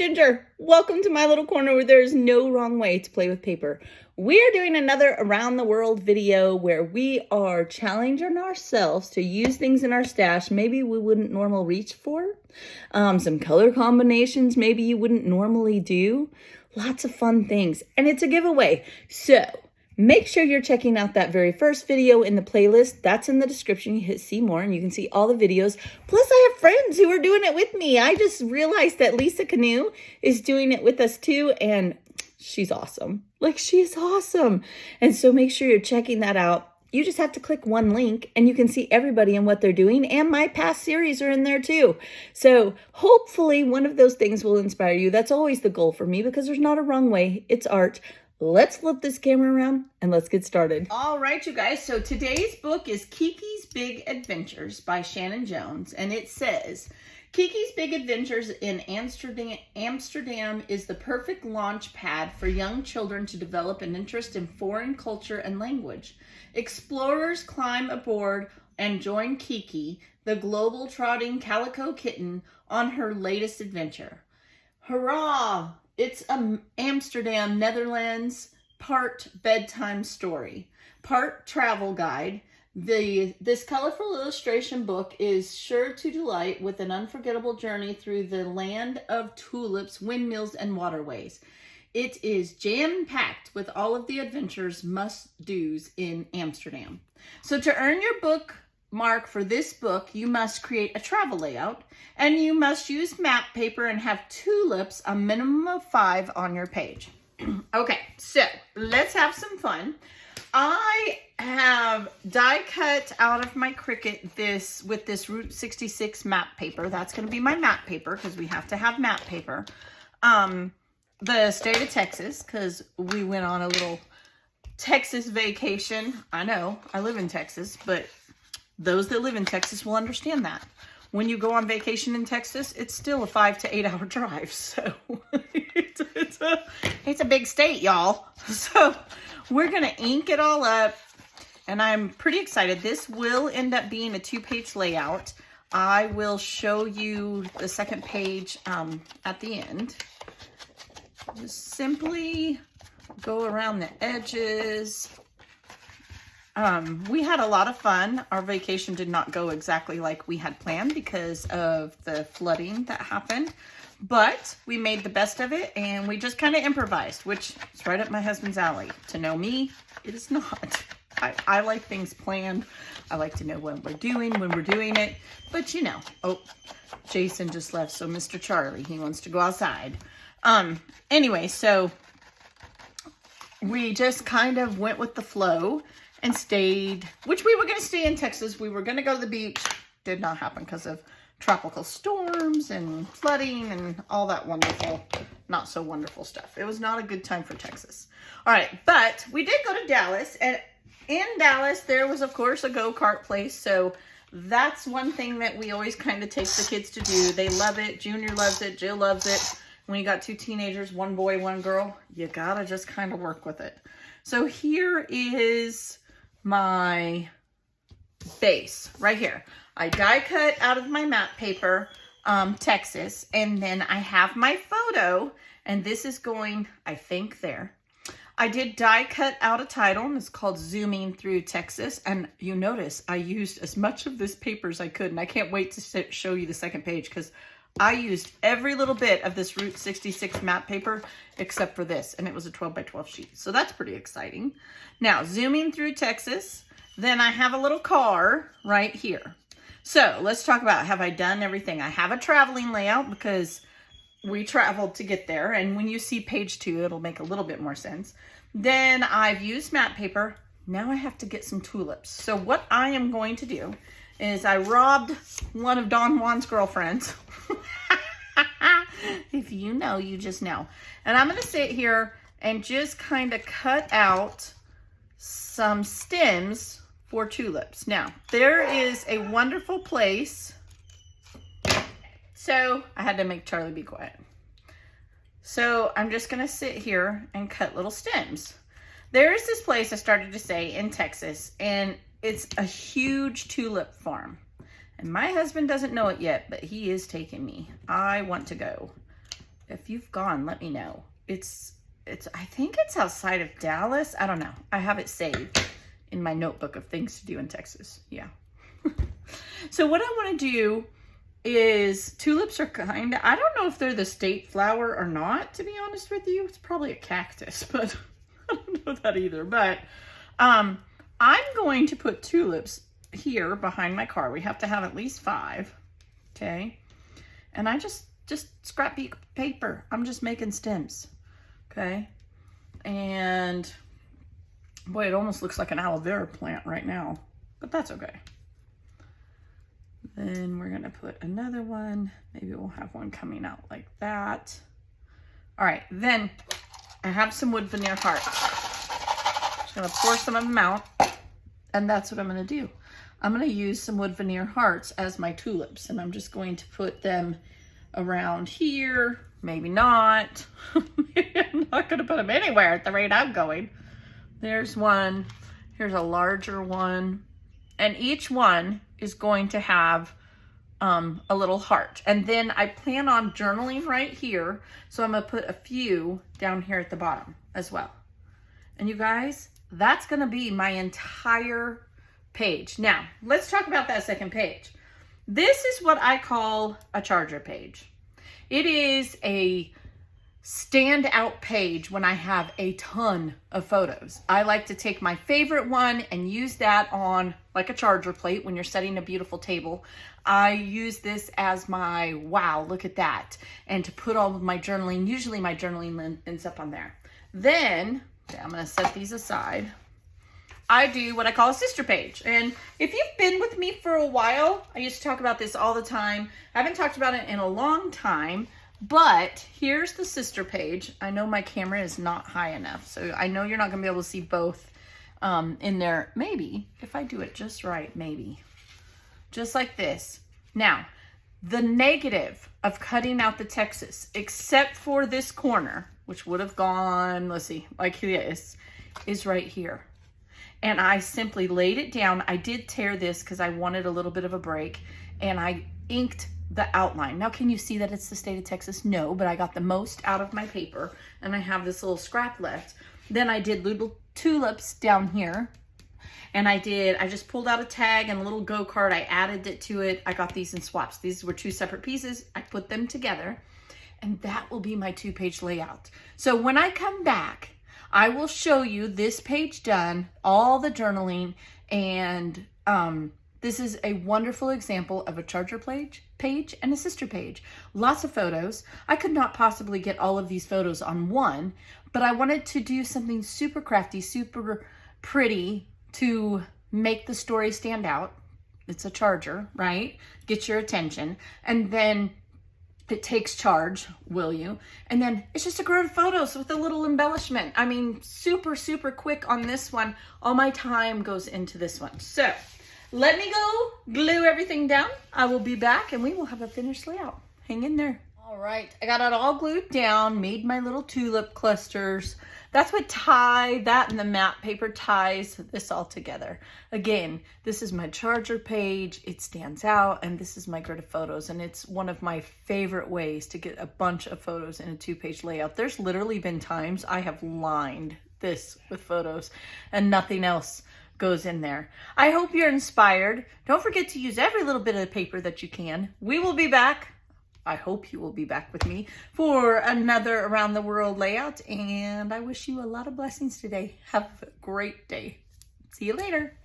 Ginger. Welcome to my little corner where there's no wrong way to play with paper. We are doing another around the world video where we are challenging ourselves to use things in our stash maybe we wouldn't normally reach for. Some color combinations maybe you wouldn't normally do. Lots of fun things. And it's a giveaway. So make sure you're checking out that very first video in the playlist. That's in the description. You hit see more and you can see all the videos. Plus, I have friends who are doing it with me. I just realized that Lisa Canoe is doing it with us too, and she's awesome. Like, she is awesome. And so make sure you're checking that out. You just have to click one link and you can see everybody and what they're doing, and my past series are in there too. So hopefully one of those things will inspire you. That's always the goal for me because there's not a wrong way. It's art. Let's flip this camera around and let's get started. All right, you guys. So today's book is Kiki's Big Adventures by Shannon Jones. And it says, Kiki's Big Adventures in Amsterdam is the perfect launch pad for young children to develop an interest in foreign culture and language. Explorers climb aboard and join Kiki, the globe-trotting calico kitten, on her latest adventure. Hurrah! It's Amsterdam, Netherlands, part bedtime story, part travel guide. This colorful illustration book is sure to delight with an unforgettable journey through the land of tulips, windmills, and waterways. It is jam-packed with all of the adventures must-dos in Amsterdam. So to earn your book mark for this book, you must create a travel layout, and you must use map paper and have tulips, a minimum of 5 on your page. Okay, so let's have some fun. I have die cut out of my Cricut with this Route 66 map paper. That's going to be my map paper because we have to have map paper. The state of Texas, because we went on a little Texas vacation. I know, I live in Texas, but those that live in Texas will understand that. When you go on vacation in Texas, it's still a 5 to 8 hour drive. So it's a big state, y'all. So we're going to ink it all up, and I'm pretty excited. This will end up being a 2-page layout. I will show you the second page at the end. Just simply go around the edges. We had a lot of fun. Our vacation did not go exactly like we had planned because of the flooding that happened, but we made the best of it, and we just kind of improvised, which is right up my husband's alley. To know me, it is not. I like things planned. I like to know what we're doing when we're doing it, but you know, oh, Jason just left, so Mr. Charlie, he wants to go outside. Anyway, so we just kind of went with the flow and stayed, which we were going to stay in Texas. We were going to go to the beach. Did not happen because of tropical storms and flooding and all that wonderful, not so wonderful stuff. It was not a good time for Texas. All right, but we did go to Dallas, and in Dallas, there was, of course, a go-kart place. So that's one thing that we always kind of take the kids to do. They love it. Junior loves it. Jill loves it. When you got 2 teenagers, 1 boy, 1 girl, you gotta just kind of work with it. So here is my base right here. I die cut out of my map paper, Texas, and then I have my photo, and this is going, I think, there. I did die cut out a title, and it's called Zooming Through Texas, and you notice I used as much of this paper as I could, and I can't wait to show you the second page because I used every little bit of this Route 66 map paper except for this, and it was a 12 by 12 sheet. So that's pretty exciting. Now, zooming through Texas, then I have a little car right here. So let's talk about, have I done everything? I have a traveling layout because we traveled to get there, and when you see page 2, it'll make a little bit more sense. Then I've used map paper. Now I have to get some tulips. So what I am going to do is I robbed one of Don Juan's girlfriends. If you know, you just know. And I'm going to sit here and just kind of cut out some stems for tulips. Now, there is a wonderful place. So I had to make Charlie be quiet. So I'm just going to sit here and cut little stems. There is this place I started to say in Texas, and it's a huge tulip farm. And my husband doesn't know it yet, but he is taking me. I want to go. If you've gone, let me know. I think it's outside of Dallas. I don't know. I have it saved in my notebook of things to do in Texas. Yeah. So what I want to do is, tulips are I don't know if they're the state flower or not, to be honest with you. It's probably a cactus, but I don't know that either. But I'm going to put tulips here behind my car. We have to have at least 5. Okay. And I just scrapbook paper. I'm just making stems. Okay. And boy, it almost looks like an aloe vera plant right now, but that's okay. Then we're going to put another one. Maybe we'll have one coming out like that. All right. Then I have some wood veneer hearts. Just going to pour some of them out. And that's what I'm going to do. I'm going to use some wood veneer hearts as my tulips. And I'm just going to put them around here. Maybe not. I'm not going to put them anywhere at the rate I'm going. There's one. Here's a larger one. And each one is going to have a little heart. And then I plan on journaling right here. So I'm going to put a few down here at the bottom as well. And you guys, that's going to be my entire page. Now, let's talk about that second page. This is what I call a charger page. It is a standout page when I have a ton of photos. I like to take my favorite one and use that on like a charger plate when you're setting a beautiful table. I use this as my, wow, look at that. And to put all of my journaling, usually my journaling ends up on there. Then, okay, I'm gonna set these aside. I do what I call a sister page. And if you've been with me for a while, I used to talk about this all the time. I haven't talked about it in a long time. But here's the sister page. I know my camera is not high enough, so I know you're not gonna be able to see both in there. Maybe, if I do it just right, maybe. Just like this. Now, the negative of cutting out the Texas, except for this corner, which would have gone, let's see, like this, is right here. And I simply laid it down. I did tear this because I wanted a little bit of a break, and I inked the outline. Now, can you see that it's the state of Texas? No, but I got the most out of my paper, and I have this little scrap left. Then I did little tulips down here, and I just pulled out a tag and a little go-kart. I added it to it. I got these in swaps. These were 2 separate pieces. I put them together, and that will be my 2-page layout. So when I come back, I will show you this page done, all the journaling, and this is a wonderful example of a charger page and a sister page. Lots of photos. I could not possibly get all of these photos on one, but I wanted to do something super crafty, super pretty to make the story stand out. It's a charger, right? Get your attention. And then it takes charge, will you? And then it's just a grid of photos with a little embellishment. I mean, super, super quick on this one. All my time goes into this one. So let me go glue everything down. I will be back and we will have a finished layout. Hang in there. All right, I got it all glued down, made my little tulip clusters. That's what that and the matte paper ties this all together. Again, this is my charger page. It stands out, and this is my grid of photos, and it's one of my favorite ways to get a bunch of photos in a 2-page layout. There's literally been times I have lined this with photos and nothing else goes in there. I hope you're inspired. Don't forget to use every little bit of paper that you can. We will be back. I hope you will be back with me for another Around the World layout, and I wish you a lot of blessings today. Have a great day. See you later.